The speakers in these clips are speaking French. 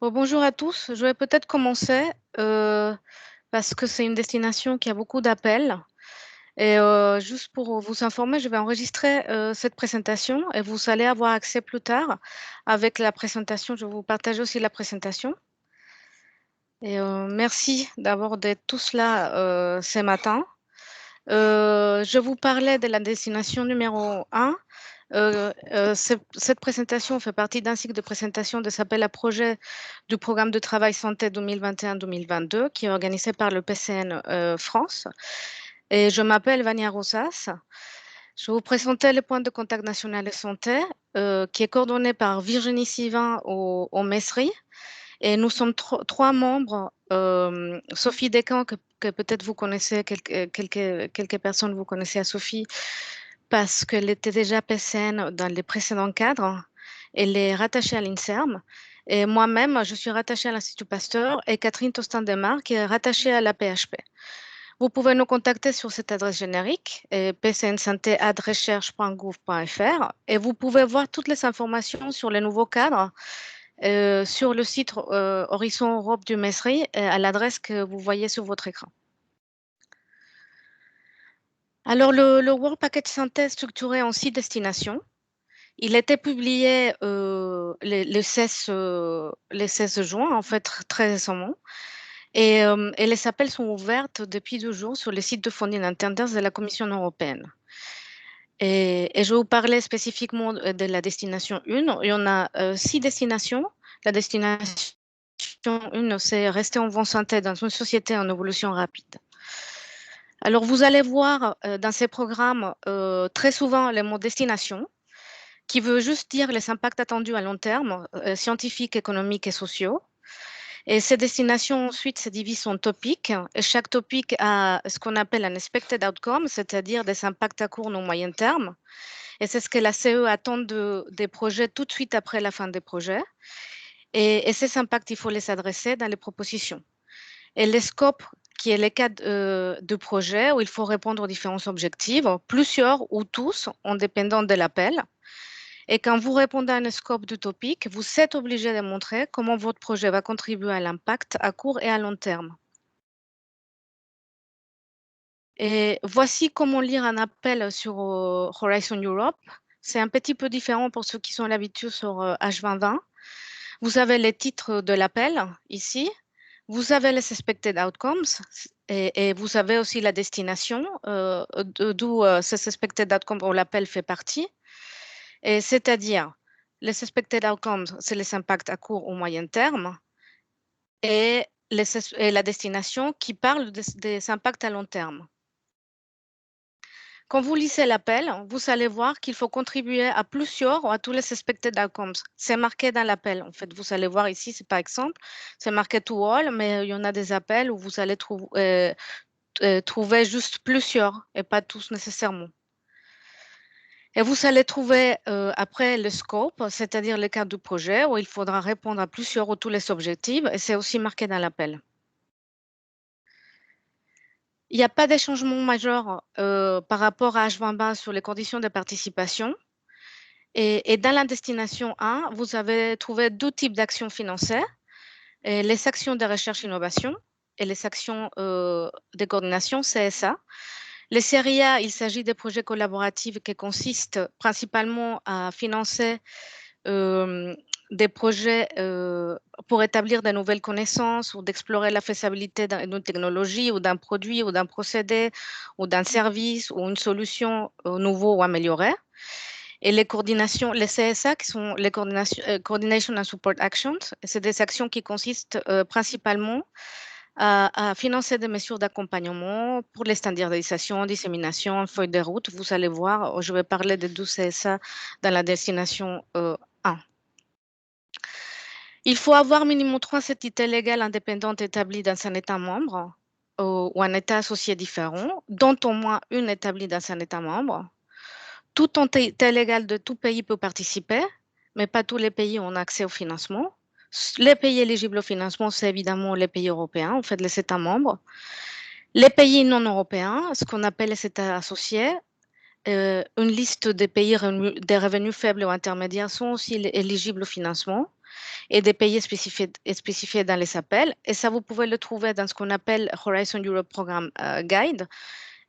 Bon, bonjour à tous. Je vais peut-être commencer parce que c'est une destination qui a beaucoup d'appels. Et juste pour vous informer, je vais enregistrer cette présentation et vous allez avoir accès plus tard avec la présentation. Je vais vous partager aussi la présentation. Et merci d'abord d'être tous là ce matin. Je vous parlais de la destination numéro 1. Cette présentation fait partie d'un cycle de présentation de s'appelle à projet du programme de travail santé 2021-2022 qui est organisé par le PCN France. Et je m'appelle Vania Rosas. Je vais vous présenter le point de contact national de santé qui est coordonné par Virginie Sivin au MESRI. Et nous sommes trois membres. Sophie Descamps, que peut-être vous connaissez, quelques personnes vous connaissez à Sophie, parce qu'elle était déjà PCN dans les précédents cadres. Elle est rattachée à l'INSERM. Et moi-même, je suis rattachée à l'Institut Pasteur et Catherine Tostin-Demar, qui est rattachée à la PHP. Vous pouvez nous contacter sur cette adresse générique, pcnsanté@recherche.gouv.fr, et vous pouvez voir toutes les informations sur les nouveaux cadres sur le site Horizon Europe du MESRI à l'adresse que vous voyez sur votre écran. Alors, le World Package Santé est structuré en 6 destinations. Il a été publié le 16 juin, en fait, très récemment. Et les appels sont ouverts depuis 2 jours sur le site de Funding Attenders de la Commission européenne. Et je vais vous parler spécifiquement de la destination 1. Il y en a 6 destinations. La destination 1, c'est rester en bonne santé dans une société en évolution rapide. Alors, vous allez voir dans ces programmes très souvent le mot destination, qui veut juste dire les impacts attendus à long terme, scientifiques, économiques et sociaux. Et ces destinations, ensuite, se divisent en topics. Et chaque topic a ce qu'on appelle un expected outcome, c'est-à-dire des impacts à court ou moyen terme. Et c'est ce que la CE attend des projets tout de suite après la fin des projets. Et ces impacts, il faut les adresser dans les propositions. Et les scopes, qui est le cas de projet où il faut répondre aux différents objectifs, plusieurs ou tous, en dépendant de l'appel. Et quand vous répondez à un scope du topic, vous êtes obligé de montrer comment votre projet va contribuer à l'impact à court et à long terme. Et voici comment lire un appel sur Horizon Europe. C'est un petit peu différent pour ceux qui sont l'habitude sur H2020. Vous avez les titres de l'appel ici. Vous avez les expected outcomes et vous avez aussi la destination d'où ces expected outcomes, on l'appel fait partie. Et c'est-à-dire, les expected outcomes, c'est les impacts à court ou moyen terme et la destination qui parle des impacts à long terme. Quand vous lisez l'appel, vous allez voir qu'il faut contribuer à plusieurs ou à tous les expected outcomes. C'est marqué dans l'appel. En fait, vous allez voir ici, c'est par exemple, c'est marqué to all, mais il y en a des appels où vous allez trouver juste plusieurs et pas tous nécessairement. Et vous allez trouver après le scope, c'est-à-dire le cadre du projet, où il faudra répondre à plusieurs ou tous les objectifs, et c'est aussi marqué dans l'appel. Il n'y a pas de changement majeur par rapport à H2020 sur les conditions de participation. Et dans la destination 1, vous avez trouvé 2 types d'actions financières, les actions de recherche-innovation et les actions de coordination CSA. Les séries A, il s'agit de projets collaboratifs qui consistent principalement à financer des projets pour établir de nouvelles connaissances ou d'explorer la faisabilité d'une technologie ou d'un produit ou d'un procédé ou d'un service ou une solution nouveau ou améliorée. Et les coordinations, les CSA, qui sont les Coordination and Support Actions, c'est des actions qui consistent principalement à financer des mesures d'accompagnement pour les standardisations, dissémination, feuilles de route. Vous allez voir, je vais parler de 12 CSA dans la destination 1. Il faut avoir minimum 3 entités légales indépendantes établies dans un État membre ou un État associé différent, dont au moins une établie dans un État membre. Toute entité légale de tout pays peut participer, mais pas tous les pays ont accès au financement. Les pays éligibles au financement, c'est évidemment les pays européens, en fait, les États membres. Les pays non européens, ce qu'on appelle les États associés, une liste des pays des revenus faibles ou intermédiaires sont aussi éligibles au financement. et des pays spécifiés dans les appels. Et ça, vous pouvez le trouver dans ce qu'on appelle Horizon Europe Programme Guide.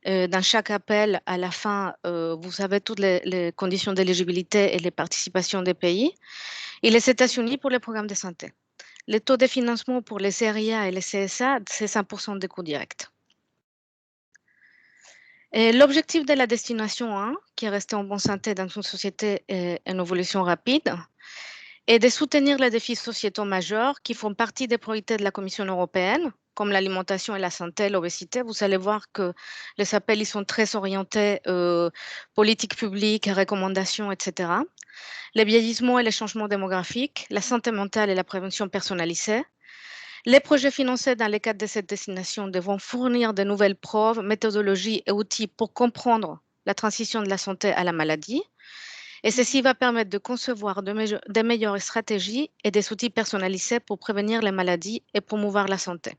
Dans chaque appel, à la fin, vous avez toutes les conditions d'éligibilité et les participations des pays. Et les États-Unis pour les programmes de santé. Les taux de financement pour les CRIA et les CSA, c'est 100% des coûts directs. L'objectif de la destination 1, qui est rester en bonne santé dans une société en évolution rapide, est de soutenir les défis sociétaux majeurs qui font partie des priorités de la Commission européenne, comme l'alimentation et la santé, l'obésité. Vous allez voir que les appels ils sont très orientés politique publique, recommandations, etc. Le vieillissement et les changements démographiques, la santé mentale et la prévention personnalisée. Les projets financés dans le cadre de cette destination devront fournir de nouvelles preuves, méthodologies et outils pour comprendre la transition de la santé à la maladie. Et ceci va permettre de concevoir de meilleures stratégies et des outils personnalisés pour prévenir les maladies et promouvoir la santé.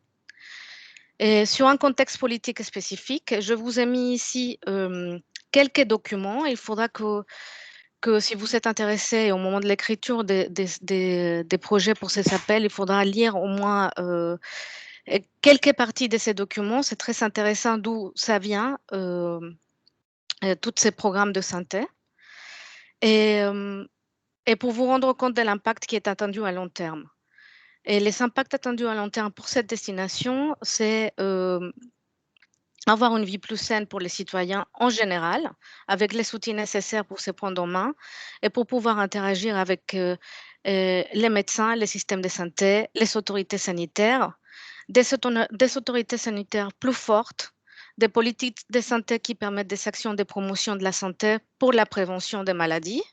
Et sur un contexte politique spécifique, je vous ai mis ici quelques documents. Il faudra que si vous êtes intéressé au moment de l'écriture des projets pour ces appels, il faudra lire au moins quelques parties de ces documents. C'est très intéressant d'où ça vient, tous ces programmes de santé. Et pour vous rendre compte de l'impact qui est attendu à long terme. Et les impacts attendus à long terme pour cette destination, c'est avoir une vie plus saine pour les citoyens en général, avec les outils nécessaires pour se prendre en main et pour pouvoir interagir avec les médecins, les systèmes de santé, les autorités sanitaires, des autorités sanitaires plus fortes, des politiques de santé qui permettent des actions de promotion de la santé pour la prévention des maladies.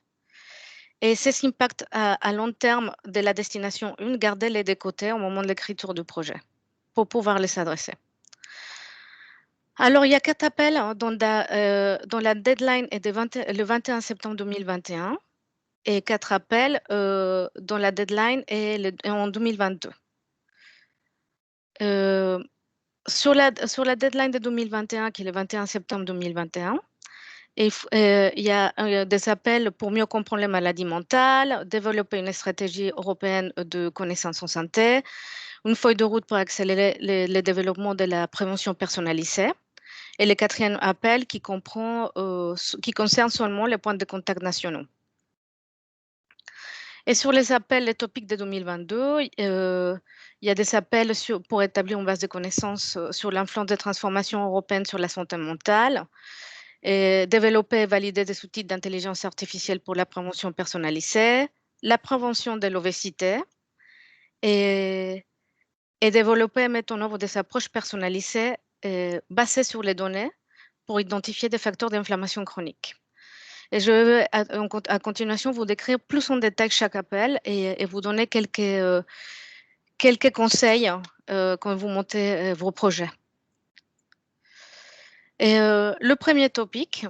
Et ces impacts à long terme de la destination 1, gardez-les de côté au moment de l'écriture du projet pour pouvoir les adresser. Alors, il y a 4 appels dont la deadline est le 21 septembre 2021 et 4 appels dont la deadline est en 2022. Sur la deadline de 2021, qui est le 21 septembre 2021, il y a des appels pour mieux comprendre les maladies mentales, développer une stratégie européenne de connaissance en santé, une feuille de route pour accélérer le développement de la prévention personnalisée. Et le 4e appel qui concerne seulement les points de contact nationaux. Et sur les appels, les topics de 2022, il y a des appels pour établir une base de connaissances sur l'influence des transformations européennes sur la santé mentale, et développer et valider des outils d'intelligence artificielle pour la prévention personnalisée, la prévention de l'obésité et développer et mettre en œuvre des approches personnalisées basées sur les données pour identifier des facteurs d'inflammation chronique. Et je vais à continuation vous décrire plus en détail chaque appel et vous donner quelques conseils quand vous montez vos projets. Et le premier topic,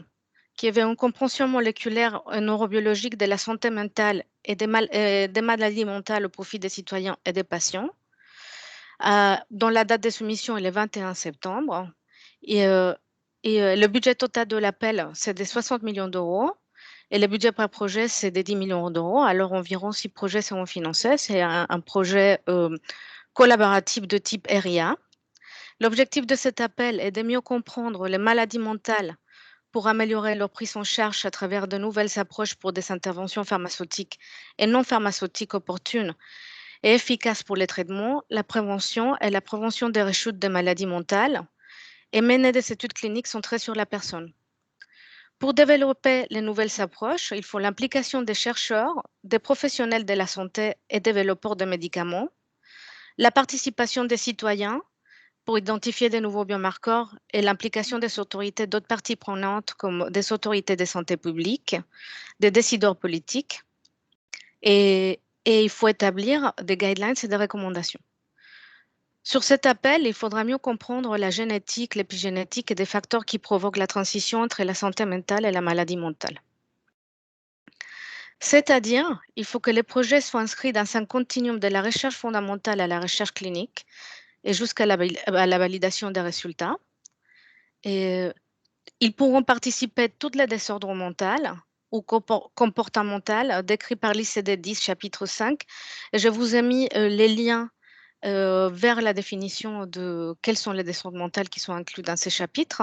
qui est une compréhension moléculaire et neurobiologique de la santé mentale et des maladies mentales au profit des citoyens et des patients, dont la date de soumission est le 21 septembre. Et le budget total de l'appel, c'est de 60 millions d'euros. Et le budget par projet, c'est de 10 millions d'euros. Alors, environ 6 projets seront financés. C'est un projet collaboratif de type RIA. L'objectif de cet appel est de mieux comprendre les maladies mentales pour améliorer leur prise en charge à travers de nouvelles approches pour des interventions pharmaceutiques et non pharmaceutiques opportunes et efficaces pour les traitements, la prévention des rechutes de maladies mentales et mener des études cliniques centrées sur la personne. Pour développer les nouvelles approches, il faut l'implication des chercheurs, des professionnels de la santé et développeurs de médicaments, la participation des citoyens pour identifier de nouveaux biomarqueurs et l'implication des autorités d'autres parties prenantes comme des autorités de santé publique, des décideurs politiques. Et il faut établir des guidelines et des recommandations. Sur cet appel, il faudra mieux comprendre la génétique, l'épigénétique et des facteurs qui provoquent la transition entre la santé mentale et la maladie mentale. C'est-à-dire, il faut que les projets soient inscrits dans un continuum de la recherche fondamentale à la recherche clinique et jusqu'à la validation des résultats. Et ils pourront participer à tous les désordres mentaux ou comportementales décrits par l'ICD 10, chapitre 5. Et je vous ai mis les liens vers la définition de quelles sont les descentes mentales qui sont incluses dans ces chapitres,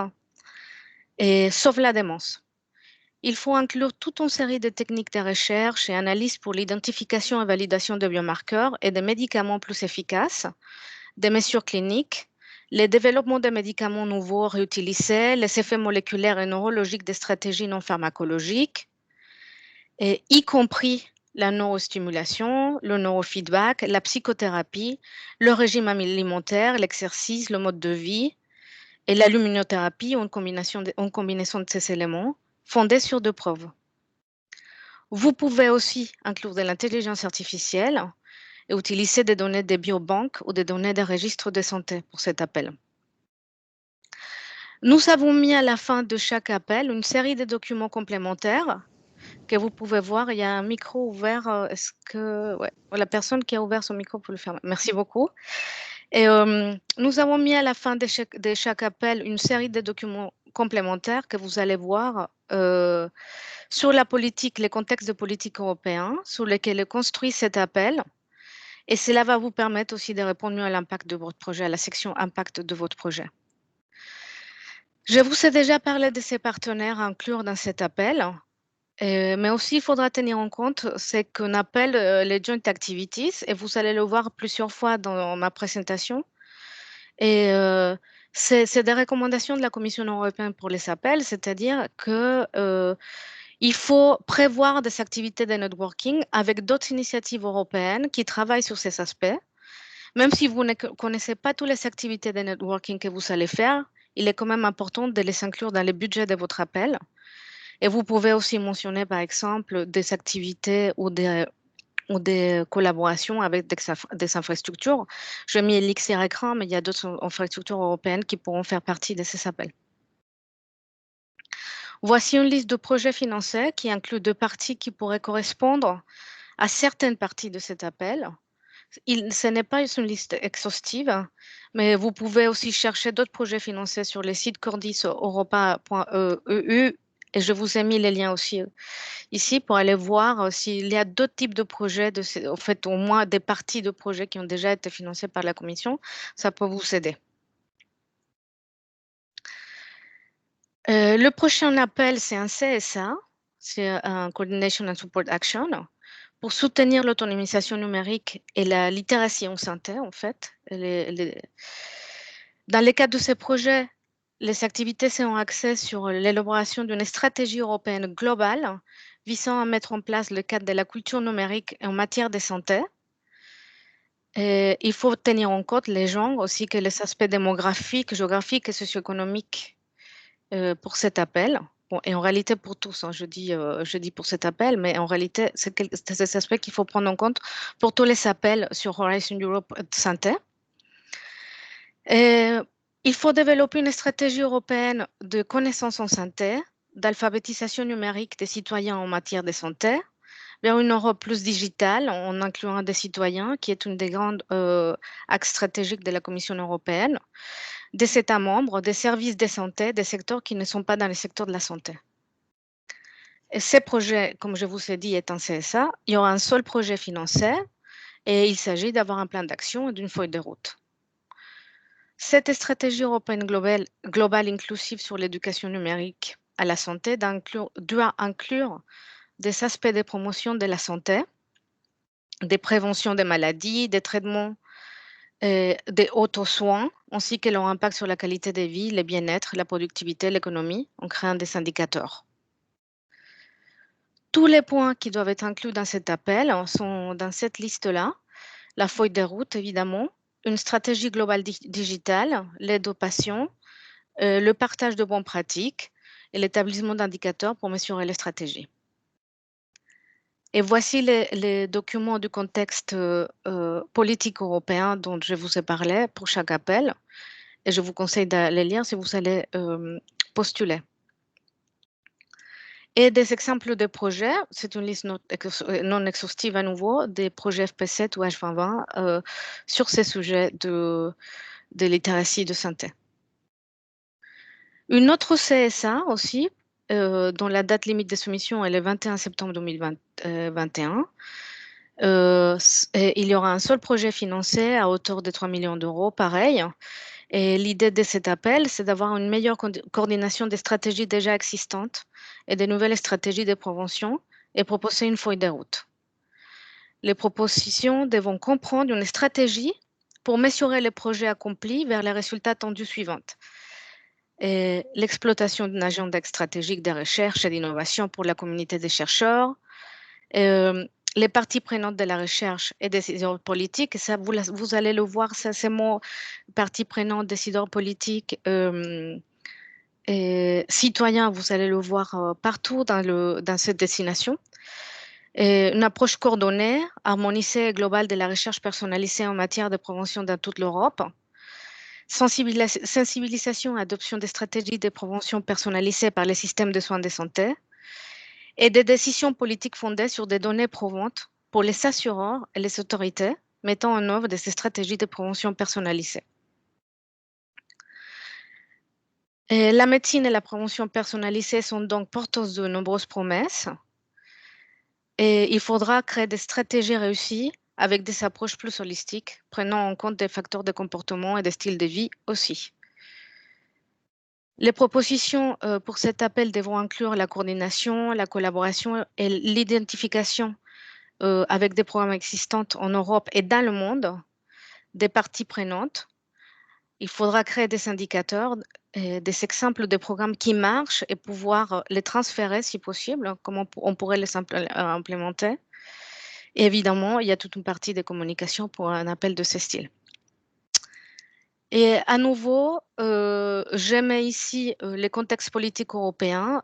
et sauf la démence. Il faut inclure toute une série de techniques de recherche et analyses pour l'identification et validation de biomarqueurs et de médicaments plus efficaces, des mesures cliniques, le développement de médicaments nouveaux réutilisés, les effets moléculaires et neurologiques des stratégies non pharmacologiques, et y compris la neurostimulation, le neurofeedback, la psychothérapie, le régime alimentaire, l'exercice, le mode de vie et la luminothérapie en combinaison de ces éléments fondés sur deux preuves. Vous pouvez aussi inclure de l'intelligence artificielle et utiliser des données des biobanques ou des données des registres de santé pour cet appel. Nous avons mis à la fin de chaque appel une série de documents complémentaires que vous pouvez voir. Il y a un micro ouvert. Est-ce que ouais, la personne qui a ouvert son micro peut le fermer? Merci beaucoup. Et nous avons mis à la fin de chaque appel une série de documents complémentaires que vous allez voir sur la politique, les contextes de politique européens sur lesquels est construit cet appel. Et cela va vous permettre aussi de répondre mieux à l'impact de votre projet, à la section impact de votre projet. Je vous ai déjà parlé de ces partenaires à inclure dans cet appel, mais aussi il faudra tenir en compte ce qu'on appelle les joint activities, et vous allez le voir plusieurs fois dans ma présentation. Et c'est des recommandations de la Commission européenne pour les appels, c'est-à-dire que il faut prévoir des activités de networking avec d'autres initiatives européennes qui travaillent sur ces aspects. Même si vous ne connaissez pas toutes les activités de networking que vous allez faire, il est quand même important de les inclure dans le budget de votre appel. Et vous pouvez aussi mentionner, par exemple, des activités ou des collaborations avec des infrastructures. Je mis Elixir écran, mais il y a d'autres infrastructures européennes qui pourront faire partie de ces appels. Voici une liste de projets financés qui inclut deux parties qui pourraient correspondre à certaines parties de cet appel. Ce n'est pas une liste exhaustive, mais vous pouvez aussi chercher d'autres projets financés sur les sites cordis-europa.eu, et je vous ai mis les liens aussi ici pour aller voir s'il y a d'autres types de projets, en fait au moins des parties de projets qui ont déjà été financés par la Commission. Ça peut vous aider. Le prochain appel, c'est un CSA, c'est un Coordination and Support Action, pour soutenir l'autonomisation numérique et la littératie en santé, en fait. Dans le cadre de ces projets, les activités seront axées sur l'élaboration d'une stratégie européenne globale visant à mettre en place le cadre de la culture numérique en matière de santé. Et il faut tenir en compte les genres aussi que les aspects démographiques, géographiques et socio-économiques pour cet appel. Bon, et en réalité pour tous, hein, je dis pour cet appel, mais en réalité, c'est des aspects qu'il faut prendre en compte pour tous les appels sur Horizon Europe Santé. Et il faut développer une stratégie européenne de connaissance en santé, d'alphabétisation numérique des citoyens en matière de santé, vers une Europe plus digitale en incluant des citoyens, qui est une des grandes axes stratégiques de la Commission européenne, des États membres, des services de santé, des secteurs qui ne sont pas dans le secteur de la santé. Et ces projets, comme je vous ai dit, est un CSA. Il y aura un seul projet financé et il s'agit d'avoir un plan d'action et d'une feuille de route. Cette stratégie européenne globale inclusive sur l'éducation numérique à la santé doit inclure des aspects de promotion de la santé, des préventions des maladies, des traitements des auto-soins, ainsi que leur impact sur la qualité de vie, le bien-être, la productivité, l'économie, en créant des indicateurs. Tous les points qui doivent être inclus dans cet appel sont dans cette liste-là. La feuille de route, évidemment, une stratégie globale digitale, l'aide aux patients, le partage de bonnes pratiques et l'établissement d'indicateurs pour mesurer les stratégies. Et voici les documents du contexte politique européen dont je vous ai parlé pour chaque appel. Et je vous conseille de les lire si vous allez postuler. Et des exemples de projets, c'est une liste non exhaustive à nouveau, des projets FP7 ou H2020 sur ces sujets de littératie de santé. Une autre CSA aussi dont la date limite de soumission est le 21 septembre 2021. Il y aura un seul projet financé à hauteur de 3 millions d'euros, pareil. Et l'idée de cet appel, c'est d'avoir une meilleure coordination des stratégies déjà existantes et des nouvelles stratégies de prévention et proposer une feuille de route. Les propositions devront comprendre une stratégie pour mesurer les projets accomplis vers les résultats attendus suivants. L'exploitation d'un agenda stratégique de recherche et d'innovation pour la communauté des chercheurs, les parties prenantes de la recherche et décideurs politiques, ça vous allez le voir, ça c'est mon partie prenante, décideurs politiques, et citoyens, vous allez le voir partout dans cette destination. Une approche coordonnée, harmonisée et globale de la recherche personnalisée en matière de prévention dans toute l'Europe. Sensibilisation et adoption des stratégies de prévention personnalisées par les systèmes de soins de santé et des décisions politiques fondées sur des données provantes pour les assureurs et les autorités mettant en œuvre de ces stratégies de prévention personnalisées. Et la médecine et la prévention personnalisée sont donc porteuses de nombreuses promesses. Et il faudra créer des stratégies réussies avec des approches plus holistiques, prenant en compte des facteurs de comportement et des styles de vie aussi. Les propositions pour cet appel devront inclure la coordination, la collaboration et l'identification avec des programmes existants en Europe et dans le monde, des parties prenantes. Il faudra créer des indicateurs, des exemples de programmes qui marchent et pouvoir les transférer si possible, comment on pourrait les implémenter. Et évidemment, il y a toute une partie de communication pour un appel de ce style. Et à nouveau, je mets ici les contextes politiques européens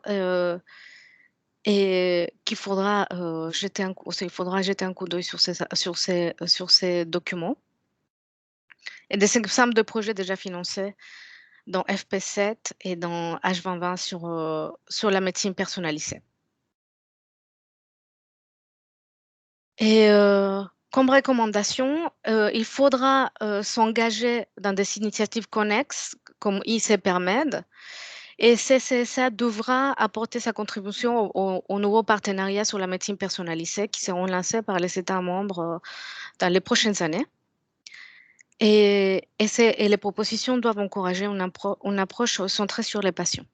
et qu'il faudra, il faudra jeter un coup d'œil sur ces documents. Et des exemples de projets déjà financés dans FP7 et dans H2020 sur la médecine personnalisée. Et comme recommandation, il faudra s'engager dans des initiatives connexes comme ICPermed et CCSA devra apporter sa contribution au nouveau partenariat sur la médecine personnalisée qui seront lancés par les États membres dans les prochaines années. Et les propositions doivent encourager une approche centrée sur les patients.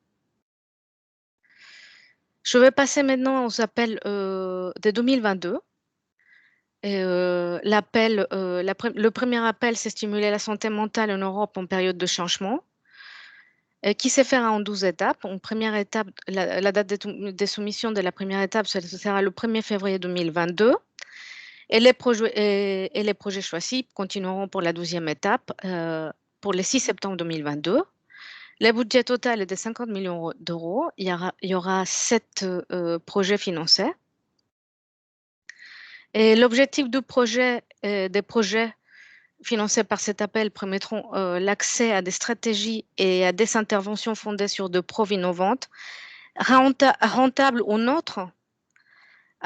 Je vais passer maintenant aux appels de 2022. Le premier appel, c'est stimuler la santé mentale en Europe en période de changement, qui se fera en 12 étapes. En première étape, la date de soumission de la première étape, ce sera le 1er février 2022. Et les projets choisis continueront pour la 12e étape pour le 6 septembre 2022. Le budget total est de 50 millions d'euros. Il y aura 7 projets financés. Et l'objectif des projets financés par cet appel permettront l'accès à des stratégies et à des interventions fondées sur des preuves innovantes, rentables ou neutres,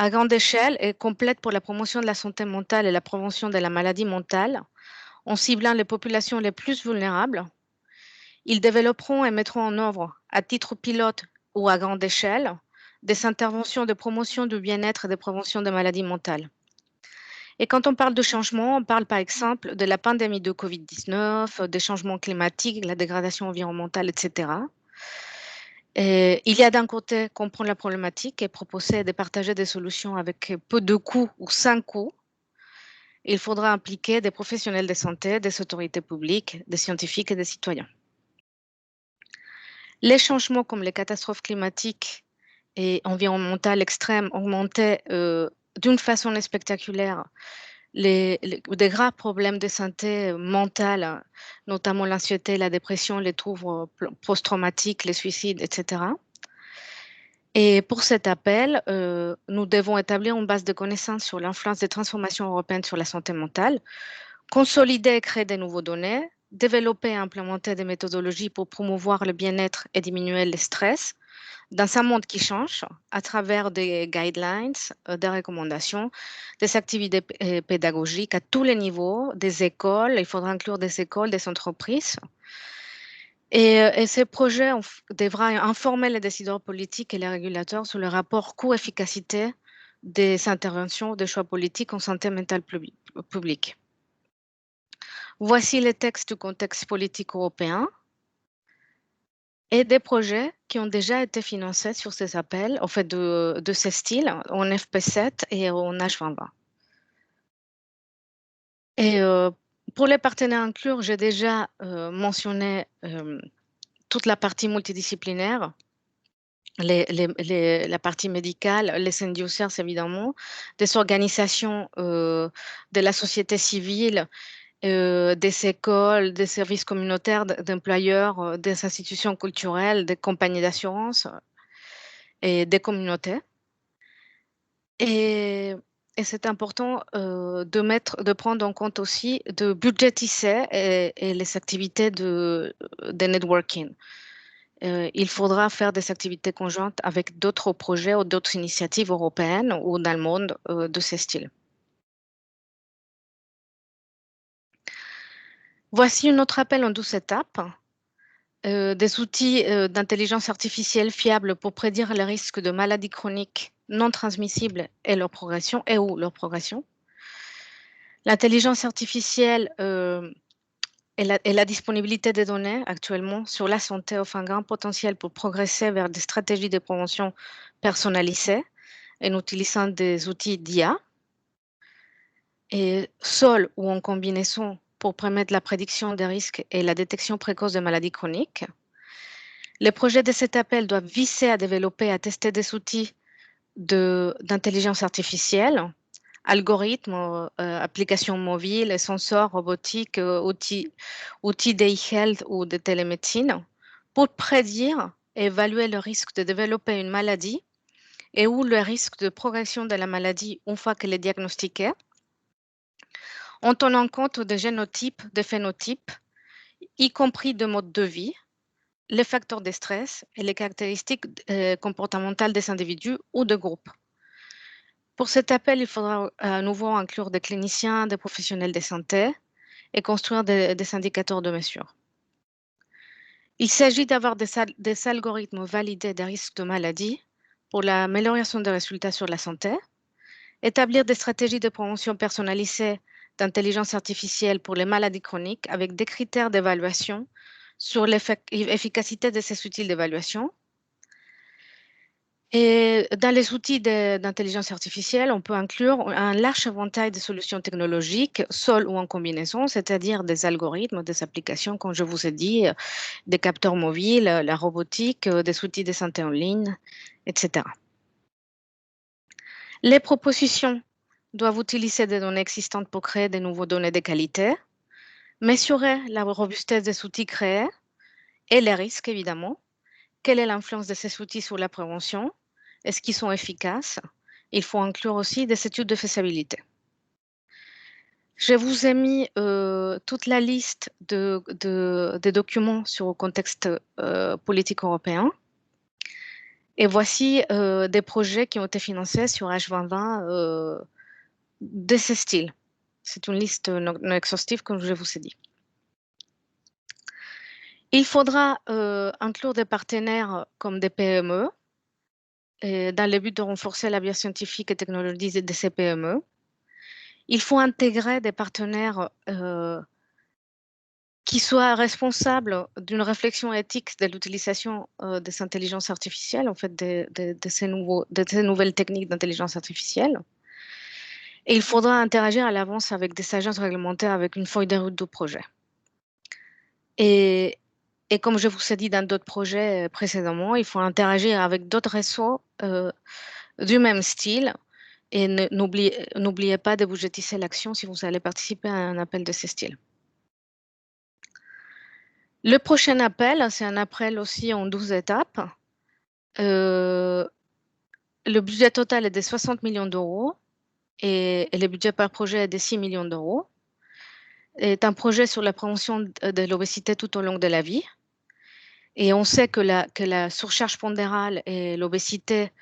à grande échelle et complètes pour la promotion de la santé mentale et la prévention de la maladie mentale, en ciblant les populations les plus vulnérables. Ils développeront et mettront en œuvre, à titre pilote ou à grande échelle, des interventions de promotion du bien-être et de prévention des maladies mentales. Et quand on parle de changement, on parle par exemple de la pandémie de Covid-19, des changements climatiques, la dégradation environnementale, etc. Et il y a d'un côté comprendre la problématique et proposer de partager des solutions avec peu de coûts ou sans coûts. Il faudra impliquer des professionnels de santé, des autorités publiques, des scientifiques et des citoyens. Les changements comme les catastrophes climatiques et environnementales extrêmes augmentaient d'une façon spectaculaire des graves problèmes de santé mentale, notamment l'anxiété, la dépression, les troubles post-traumatiques, les suicides, etc. Et pour cet appel, nous devons établir une base de connaissances sur l'influence des transformations européennes sur la santé mentale, consolider et créer de nouvelles données, développer et implémenter des méthodologies pour promouvoir le bien-être et diminuer le stress, dans un monde qui change, à travers des guidelines, des recommandations, des activités pédagogiques à tous les niveaux, des écoles, il faudra inclure des écoles, des entreprises. Et ces projets devra informer les décideurs politiques et les régulateurs sur le rapport coût-efficacité des interventions, des choix politiques en santé mentale publique. Voici les textes du contexte politique européen et des projets qui ont déjà été financés sur ces appels, en fait, de ces styles, en FP7 et en H2020. Et pour les partenaires inclus, j'ai déjà mentionné toute la partie multidisciplinaire, la partie médicale, les end users évidemment, des organisations de la société civile, des écoles, des services communautaires, d'employeurs, des institutions culturelles, des compagnies d'assurance et des communautés. Et, et c'est important de prendre en compte aussi de budgétiser et les activités de networking. Il faudra faire des activités conjointes avec d'autres projets ou d'autres initiatives européennes ou dans le monde de ce style. Voici un autre appel en 12 étapes. Des outils d'intelligence artificielle fiables pour prédire les risques de maladies chroniques non transmissibles et leur progression et ou leur progression. L'intelligence artificielle et la disponibilité des données actuellement sur la santé offre un grand potentiel pour progresser vers des stratégies de prévention personnalisées en utilisant des outils d'IA et seul ou en combinaison pour permettre la prédiction des risques et la détection précoce de maladies chroniques. Les projets de cet appel doivent viser à développer et à tester des outils d'intelligence artificielle, algorithmes, applications mobiles, sensors, robotiques, outils d'e-health ou de télémédecine pour prédire et évaluer le risque de développer une maladie et ou le risque de progression de la maladie une fois qu'elle est diagnostiquée, en tenant compte des génotypes, des phénotypes, y compris de mode de vie, les facteurs de stress et les caractéristiques comportementales des individus ou de groupes. Pour cet appel, il faudra à nouveau inclure des cliniciens, des professionnels de santé et construire des indicateurs de mesure. Il s'agit d'avoir des algorithmes validés des risques de maladie pour l'amélioration des résultats sur la santé, établir des stratégies de prévention personnalisées d'intelligence artificielle pour les maladies chroniques avec des critères d'évaluation sur l'efficacité de ces outils d'évaluation. Et dans les outils d'intelligence artificielle, on peut inclure un large éventail de solutions technologiques, seules ou en combinaison, c'est-à-dire des algorithmes, des applications, comme je vous ai dit, des capteurs mobiles, la robotique, des outils de santé en ligne, etc. Les propositions doivent utiliser des données existantes pour créer de nouvelles données de qualité, mesurer la robustesse des outils créés et les risques, évidemment. Quelle est l'influence de ces outils sur la prévention? Est-ce qu'ils sont efficaces? Il faut inclure aussi des études de faisabilité. Je vous ai mis toute la liste des documents sur le contexte politique européen. Et voici des projets qui ont été financés sur H2020 de ce style. C'est une liste non exhaustive, comme je vous ai dit. Il faudra inclure des partenaires comme des PME dans le but de renforcer la biais scientifique et technologique de ces PME. Il faut intégrer des partenaires qui soient responsables d'une réflexion éthique de l'utilisation des intelligences artificielles, en fait, de ces nouvelles techniques d'intelligence artificielle. Et il faudra interagir à l'avance avec des agences réglementaires avec une feuille de route du projet. Et, et comme je vous ai dit dans d'autres projets précédemment, il faut interagir avec d'autres réseaux du même style. Et n'oubliez pas de budgétiser l'action si vous allez participer à un appel de ce style. Le prochain appel, c'est un appel aussi en 12 étapes. Le budget total est de 60 millions d'euros et le budget par projet est de 6 millions d'euros. C'est un projet sur la prévention de l'obésité tout au long de la vie. Et on sait que la surcharge pondérale et l'obésité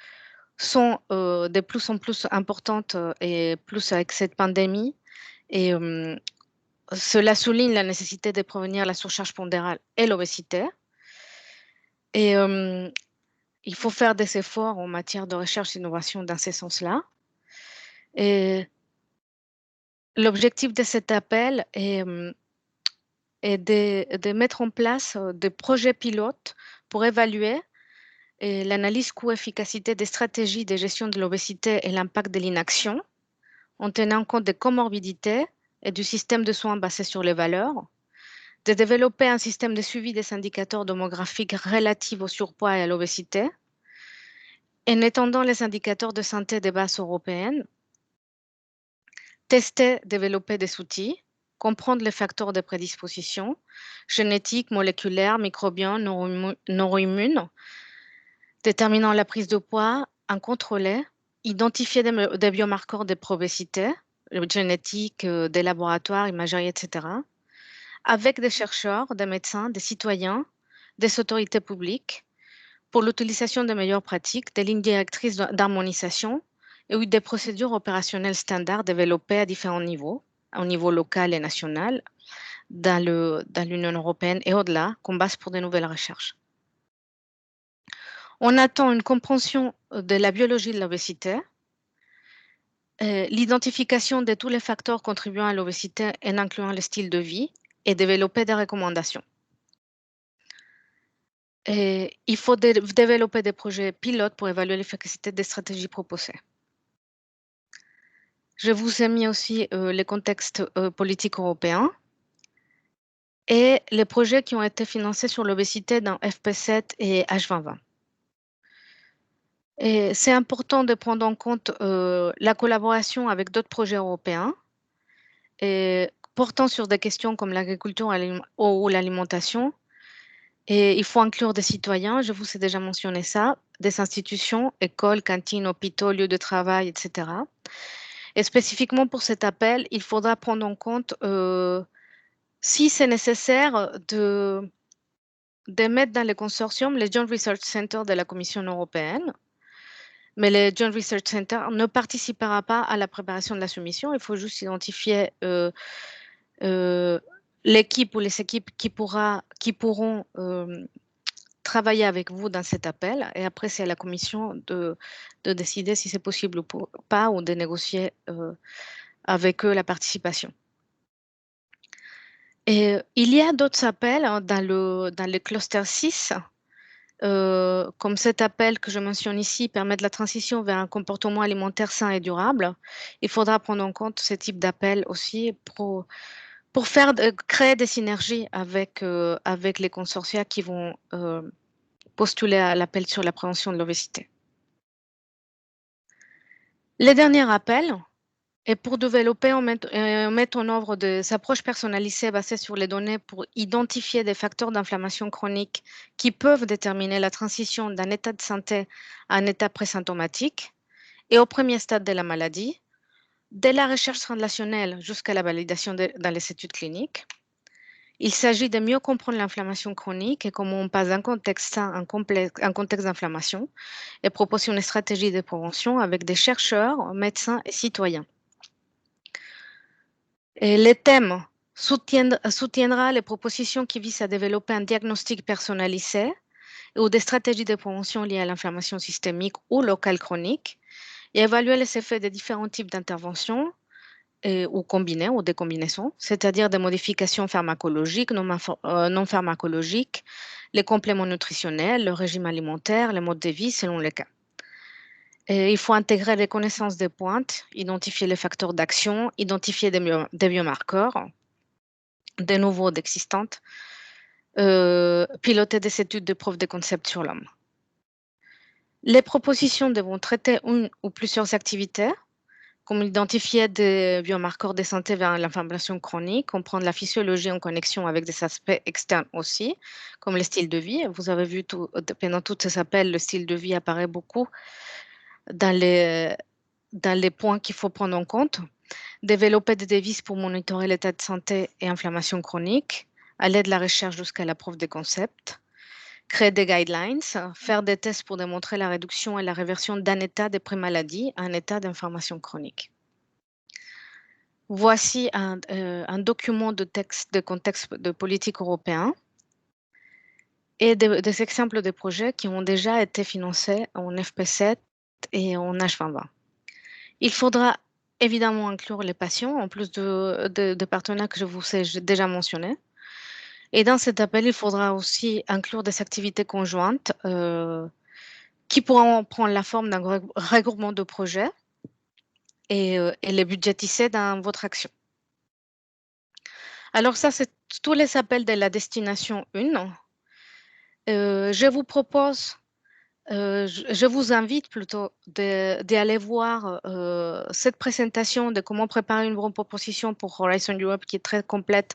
sont de plus en plus importantes et plus avec cette pandémie. Et Cela souligne la nécessité de prévenir la surcharge pondérale et l'obésité. Et il faut faire des efforts en matière de recherche et d'innovation dans ce sens-là. Et l'objectif de cet appel est de mettre en place des projets pilotes pour évaluer l'analyse coût-efficacité des stratégies de gestion de l'obésité et l'impact de l'inaction, en tenant compte des comorbidités et du système de soins basé sur les valeurs, de développer un système de suivi des indicateurs démographiques relatifs au surpoids et à l'obésité, en étendant les indicateurs de santé des bases européennes, tester, développer des outils, comprendre les facteurs de prédisposition, génétiques, moléculaires, microbiens, neuroimmunes, déterminant la prise de poids, un contrôler, identifier des biomarqueurs de probécité, génétique, des laboratoires, imagerie, etc., avec des chercheurs, des médecins, des citoyens, des autorités publiques, pour l'utilisation de meilleures pratiques, des lignes directrices d'harmonisation et des procédures opérationnelles standards développées à différents niveaux, au niveau local et national, dans l'Union européenne et au-delà, qu'on base pour de nouvelles recherches. On attend une compréhension de la biologie de l'obésité, l'identification de tous les facteurs contribuant à l'obésité en incluant le style de vie et développer des recommandations. Et il faut développer des projets pilotes pour évaluer l'efficacité des stratégies proposées. Je vous ai mis aussi les contextes politiques européens et les projets qui ont été financés sur l'obésité dans FP7 et H2020. Et c'est important de prendre en compte la collaboration avec d'autres projets européens et portant sur des questions comme l'agriculture ou l'alimentation. Et il faut inclure des citoyens, je vous ai déjà mentionné ça, des institutions, écoles, cantines, hôpitaux, lieux de travail, etc. Et spécifiquement pour cet appel, il faudra prendre en compte, si c'est nécessaire, de mettre dans le consortium les Joint Research Center de la Commission européenne. Mais le Joint Research Center ne participera pas à la préparation de la soumission. Il faut juste identifier l'équipe ou les équipes qui pourront travailler avec vous dans cet appel. Et après, c'est à la Commission de décider si c'est possible ou pas, ou de négocier avec eux la participation. Et il y a d'autres appels dans le cluster 6, comme cet appel que je mentionne ici permet de la transition vers un comportement alimentaire sain et durable. Il faudra prendre en compte ce type d'appel aussi pour créer des synergies avec les consortia qui vont postuler à l'appel sur la prévention de l'obésité. Les derniers appels est pour développer mettre en œuvre des approches personnalisées basées sur les données pour identifier des facteurs d'inflammation chronique qui peuvent déterminer la transition d'un état de santé à un état présymptomatique et au premier stade de la maladie, dès la recherche translationnelle jusqu'à la validation dans les études cliniques. Il s'agit de mieux comprendre l'inflammation chronique et comment on passe d'un contexte sain à un contexte d'inflammation et proposer une stratégie de prévention avec des chercheurs, médecins et citoyens. Et le thème soutiendra les propositions qui visent à développer un diagnostic personnalisé ou des stratégies de prévention liées à l'inflammation systémique ou locale chronique et évaluer les effets des différents types d'interventions ou combinés ou des combinaisons, c'est-à-dire des modifications pharmacologiques, non pharmacologiques, les compléments nutritionnels, le régime alimentaire, les modes de vie selon les cas. Et il faut intégrer les connaissances de pointe, identifier les facteurs d'action, identifier des biomarqueurs, de nouveaux d'existantes, piloter des études de preuve de concept sur l'homme. Les propositions devront traiter une ou plusieurs activités, comme identifier des biomarqueurs de santé vers l'inflammation chronique, comprendre la physiologie en connexion avec des aspects externes aussi, comme le style de vie. Vous avez vu pendant tous ces appels, le style de vie apparaît beaucoup dans les points qu'il faut prendre en compte. Développer des devises pour monitorer l'état de santé et inflammation chronique, à l'aide de la recherche jusqu'à la preuve des concepts. Créer des guidelines, faire des tests pour démontrer la réduction et la réversion d'un état de pré-maladie à un état d'inflammation chronique. Voici un document de texte de contexte de politique européen et des exemples de projets qui ont déjà été financés en FP7 et en H2020. Il faudra évidemment inclure les patients, en plus de partenaires que je vous ai déjà mentionnés. Et dans cet appel, il faudra aussi inclure des activités conjointes qui pourront prendre la forme d'un regroupement de projets et les budgétiser dans votre action. Alors ça, c'est tous les appels de la destination 1. Je vous propose, je vous invite plutôt d'aller voir cette présentation de comment préparer une bonne proposition pour Horizon Europe qui est très complète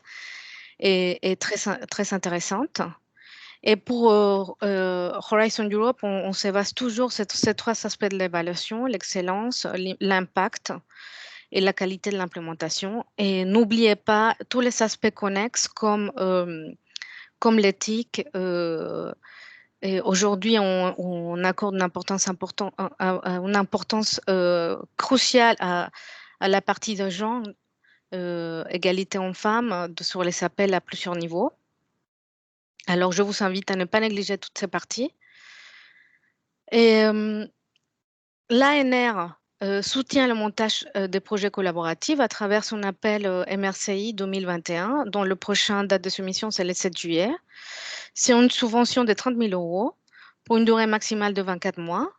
et très intéressante. Et pour Horizon Europe, on se base toujours sur ces trois aspects de l'évaluation, l'excellence, l'impact et la qualité de l'implémentation. Et n'oubliez pas tous les aspects connexes comme l'éthique. Et aujourd'hui, on accorde une importance cruciale à la partie de genre, égalité hommes-femmes, sur les appels à plusieurs niveaux. Alors, je vous invite à ne pas négliger toutes ces parties. Et l'ANR soutient le montage des projets collaboratifs à travers son appel MRCI 2021, dont le prochain date de soumission, c'est le 7 juillet. C'est une subvention de 30 000 euros pour une durée maximale de 24 mois.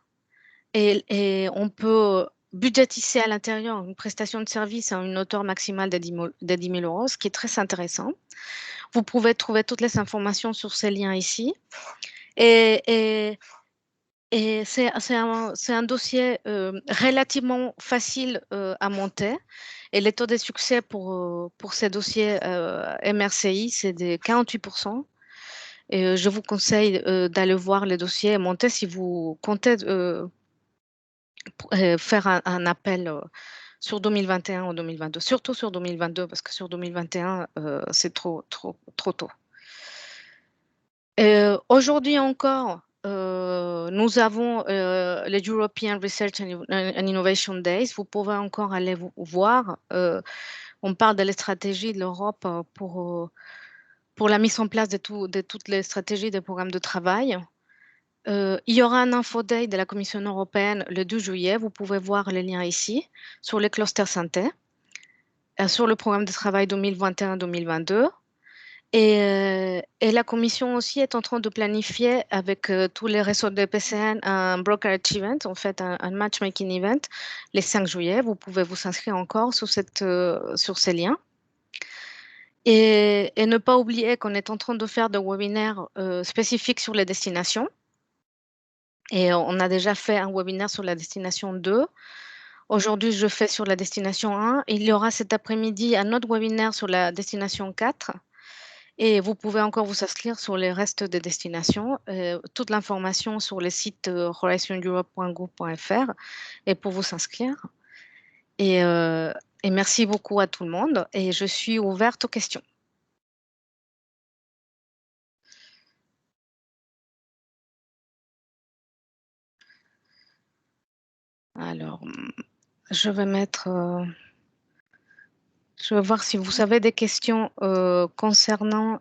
Et on peut budgétiser à l'intérieur une prestation de service à une hauteur maximale de 10 000 euros, ce qui est très intéressant. Vous pouvez trouver toutes les informations sur ces liens ici. Et c'est un dossier relativement facile à monter. Et le taux de succès pour ces dossiers MRCI, c'est de 48%. Et je vous conseille d'aller voir les dossiers et monter si vous comptez faire un appel sur 2021 ou 2022, surtout sur 2022, parce que sur 2021, c'est trop tôt. Aujourd'hui encore, nous avons les European Research and Innovation Days. Vous pouvez encore aller voir. On parle de la stratégie de l'Europe pour la mise en place de toutes les stratégies des programmes de travail. Il y aura un info day de la Commission européenne le 2 juillet. Vous pouvez voir les liens ici sur les clusters santé, sur le programme de travail 2021-2022. Et la Commission aussi est en train de planifier avec tous les réseaux de PCN un brokerage event, en fait un matchmaking event, le 5 juillet. Vous pouvez vous inscrire encore sur ces liens. Et ne pas oublier qu'on est en train de faire des webinaires spécifiques sur les destinations. Et on a déjà fait un webinaire sur la destination 2. Aujourd'hui, je fais sur la destination 1. Il y aura cet après-midi un autre webinaire sur la destination 4. Et vous pouvez encore vous inscrire sur les restes des destinations. Toute l'information sur le site horizoneurope.gouv.fr et pour vous inscrire. Et merci beaucoup à tout le monde. Et je suis ouverte aux questions. Alors, je vais mettre... je vais voir si vous avez des questions concernant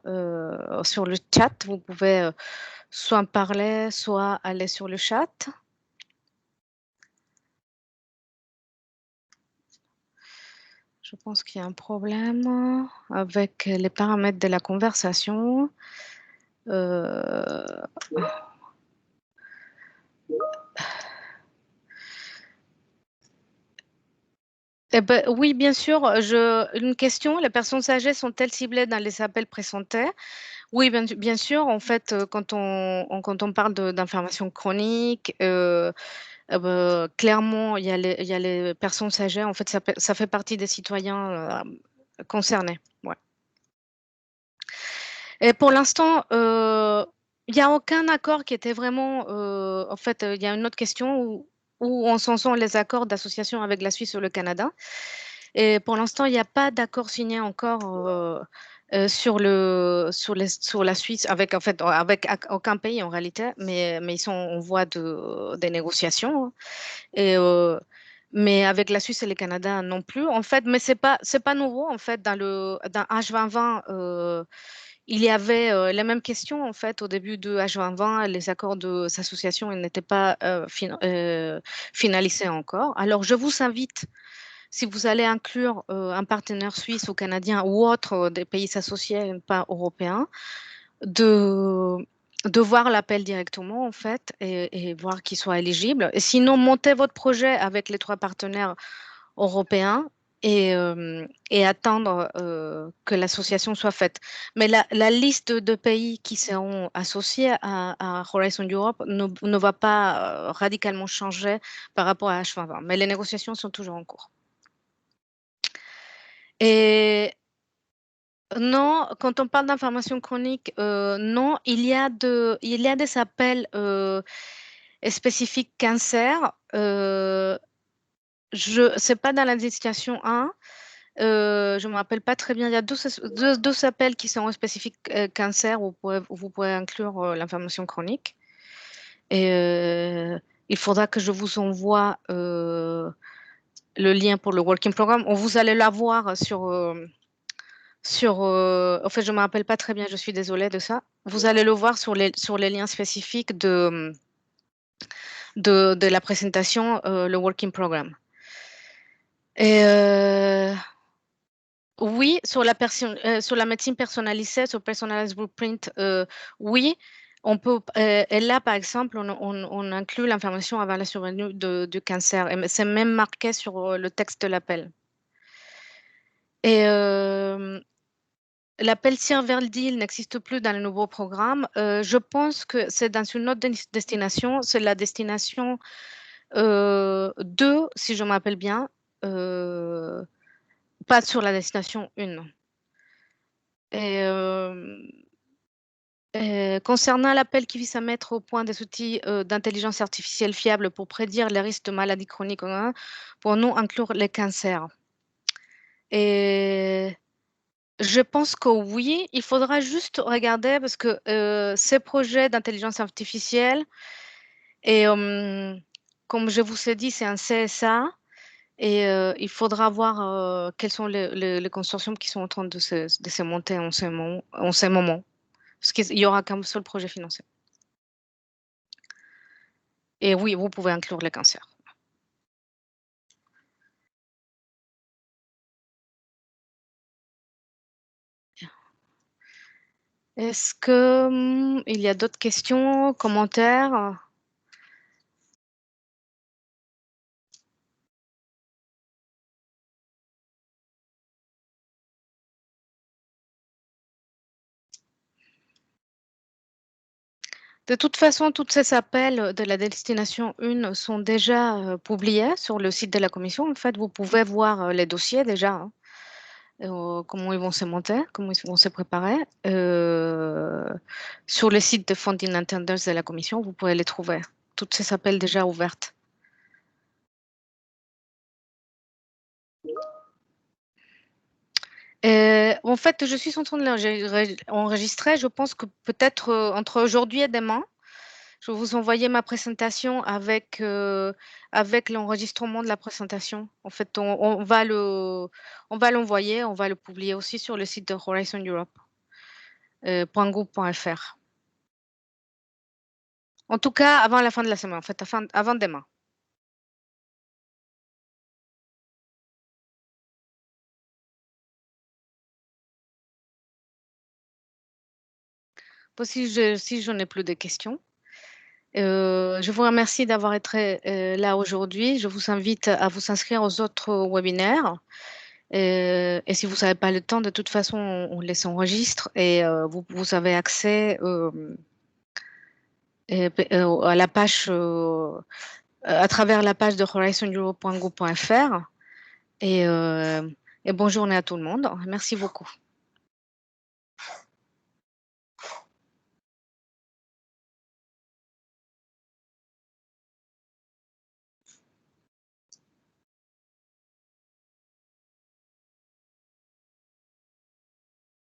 sur le chat. Vous pouvez soit en parler, soit aller sur le chat. Je pense qu'il y a un problème avec les paramètres de la conversation. Eh ben, oui, bien sûr. Une question, les personnes âgées sont-elles ciblées dans les appels présentés? Oui, bien sûr. En fait, quand on parle d'informations chroniques, clairement, il y a les personnes âgées. En fait, ça fait partie des citoyens concernés. Ouais. Et pour l'instant, il n'y a aucun accord qui était vraiment... en fait, il y a une autre question où on s'en sont les accords d'association avec la Suisse ou le Canada. Et pour l'instant, il n'y a pas d'accord signé encore sur la Suisse, avec aucun pays en réalité, mais ils sont en voie des négociations. Et, mais avec la Suisse et le Canada non plus. En fait, mais c'est pas nouveau. En fait, dans H2020, il y avait les mêmes questions. En fait, au début de H2020, les accords d'association ils n'étaient pas finalisés encore. Alors, je vous invite, si vous allez inclure un partenaire suisse ou canadien ou autre des pays associés, pas européens, de, de voir l'appel directement, en fait, et voir qu'il soit éligible. Et sinon, montez votre projet avec les trois partenaires européens et attendre que l'association soit faite. Mais la liste de pays qui seront associés à Horizon Europe ne va pas radicalement changer par rapport à H2020. Mais les négociations sont toujours en cours. Et non, quand on parle d'information chronique, non, il y a des appels spécifiques cancer. C'est pas dans la destination 1. Je me rappelle pas très bien. Il y a deux appels qui sont spécifiques cancer où vous pouvez inclure l'information chronique. Et il faudra que je vous envoie le lien pour le Working Programme. Vous allez l'avoir en fait, je ne me rappelle pas très bien, je suis désolée de ça. Vous allez le voir sur les liens spécifiques de la présentation, le Working Programme. Et oui, sur la médecine personnalisée, sur Personalized Blueprint, oui, on peut. Et là, par exemple, on inclut l'information avant la survenue du cancer. Et c'est même marqué sur le texte de l'appel. Et l'appel Sirverdi n'existe plus dans le nouveau programme. Je pense que c'est dans une autre destination. C'est la destination 2, si je m'appelle bien. Pas sur la destination 1. Et concernant l'appel qui vise à mettre au point des outils d'intelligence artificielle fiables pour prédire les risques de maladies chroniques, hein, pour nous inclure les cancers. Et je pense que oui, il faudra juste regarder parce que ces projets d'intelligence artificielle, et comme je vous ai dit, c'est un CSA et il faudra voir quels sont les consortiums qui sont en train de se monter en ce moment. Parce qu'il n'y aura qu'un seul projet financé. Et oui, vous pouvez inclure les cancers. Est-ce que il y a d'autres questions, commentaires? De toute façon, tous ces appels de la destination 1 sont déjà publiés sur le site de la commission. En fait, vous pouvez voir les dossiers déjà, hein, comment ils vont se monter, comment ils vont se préparer. Sur le site de Funding Intenders de la commission, vous pouvez les trouver. Tous ces appels déjà ouverts. En fait, je suis en train de l'enregistrer. Je pense que peut-être entre aujourd'hui et demain, je vais vous envoyer ma présentation avec l'enregistrement de la présentation. En fait, on va l'envoyer, on va le publier aussi sur le site de Horizon Europe, .gouv.fr. En tout cas, avant la fin de la semaine, en fait, avant demain. Si je n'ai plus de questions, je vous remercie d'avoir été là aujourd'hui. Je vous invite à vous inscrire aux autres webinaires. Et si vous n'avez pas le temps, de toute façon, on les enregistre et vous avez accès à la page, à travers la page de horizoneurope.gouv.fr. Et bonne journée à tout le monde. Merci beaucoup.